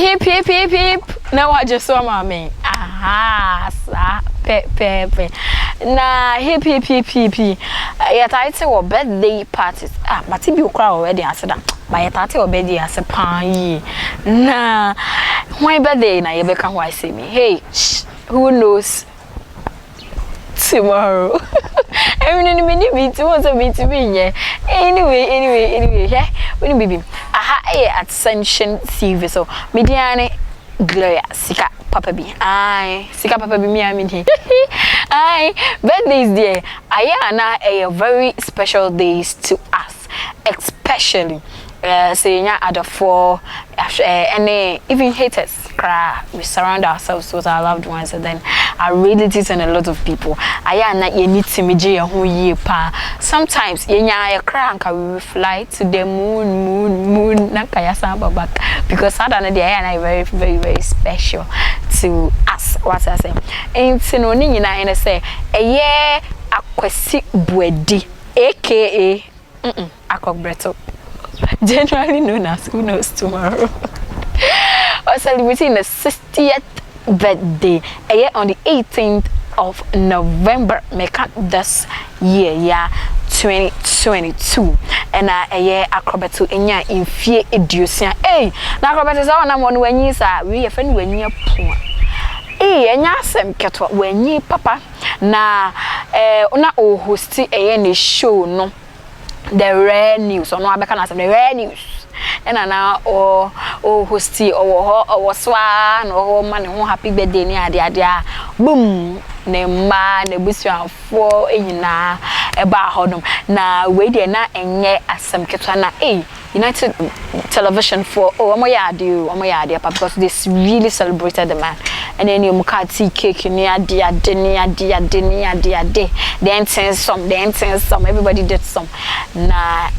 hip hip hip hip. Now I just saw my man. Aha, sa pe. Na hip hip hip hip. Yet I say what birthday parties. But if you cry already, I said that. But yet I say what birthday as a pan. Nah, my birthday na you become why see me. Hey, who knows? Tomorrow. Every minute me too wants me to be here. Anyway, yeah. When baby. Aha, Ascension TV. So, Mediane Gloria Sika Papa B. Aye, Sika Papa B. Me, I mean, aye, birthdays there. Ayana a very special days to us, especially. Saying other for any even haters cry, we surround ourselves with our loved ones, and then our relatives and a lot of people. Ayana you need to meet who ye pa. Sometimes yenya crank we fly to the moon nakaya samba back because I don't know the ayana very special to us. What I say and no ni na say eye akwesi buedi aka akobreto, generally known as who knows tomorrow. We're celebrating the 60th birthday on the 18th of November. Make up this year, 2022. And a year acrobat to enya in fear education. Hey, now acrobat is all one when you say we have friend when you're poor. Hey, and yasem ketwa when ye papa na una o hosti a show no. The rare news or no abeka the rare news and now or hosty or swan or man who happy birthday near the boom ne ma ne busu for na eba hodom na we dey na enye asem ketwa na United Television for omoyade because they really celebrated the man. And then you mukati cake near dia then some everybody did some na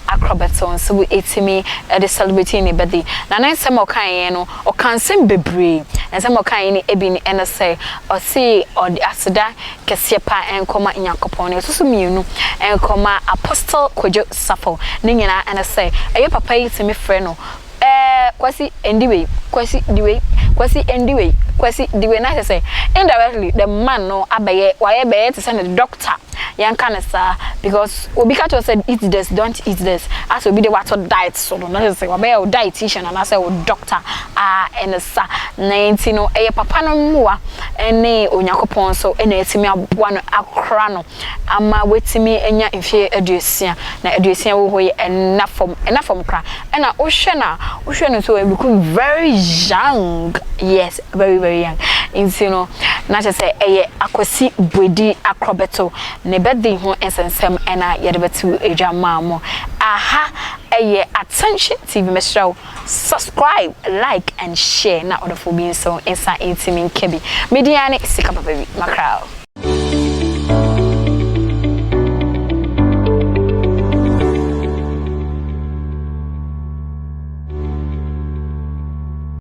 acrobaton so we ate me the celebrating a birthday na nine some okan no or can sing bebre and some okan ni ebi ni and say or see or the asida kese pa enkoma nyankopon so mienu enkoma apostle kojo safo ni nyina and say aye papa yi se me frɛ no kwasi anyway kwasi the way na say indirectly the man no abaye why be to send the doctor yan kanasa because obi ka to said eat this don't eat this as obi dey water diet so no say why dietitian and I say doctor and sa 19 no papa no muwa ene onyankopon so ene etimi aboa no akra no ama wetimi enya mfie aduasia na aduasia wo hoye enafom kra ena ohwe no so we become very young. Yes, very young. You know, not to say akwasi bwedi akrobeto ne birthday ho ensensem ena yedebetu ejamamo. Aha, attention TV mesraw, subscribe, like and share na order for being so inside intimate kebi. Mediane sika papa bi makrao.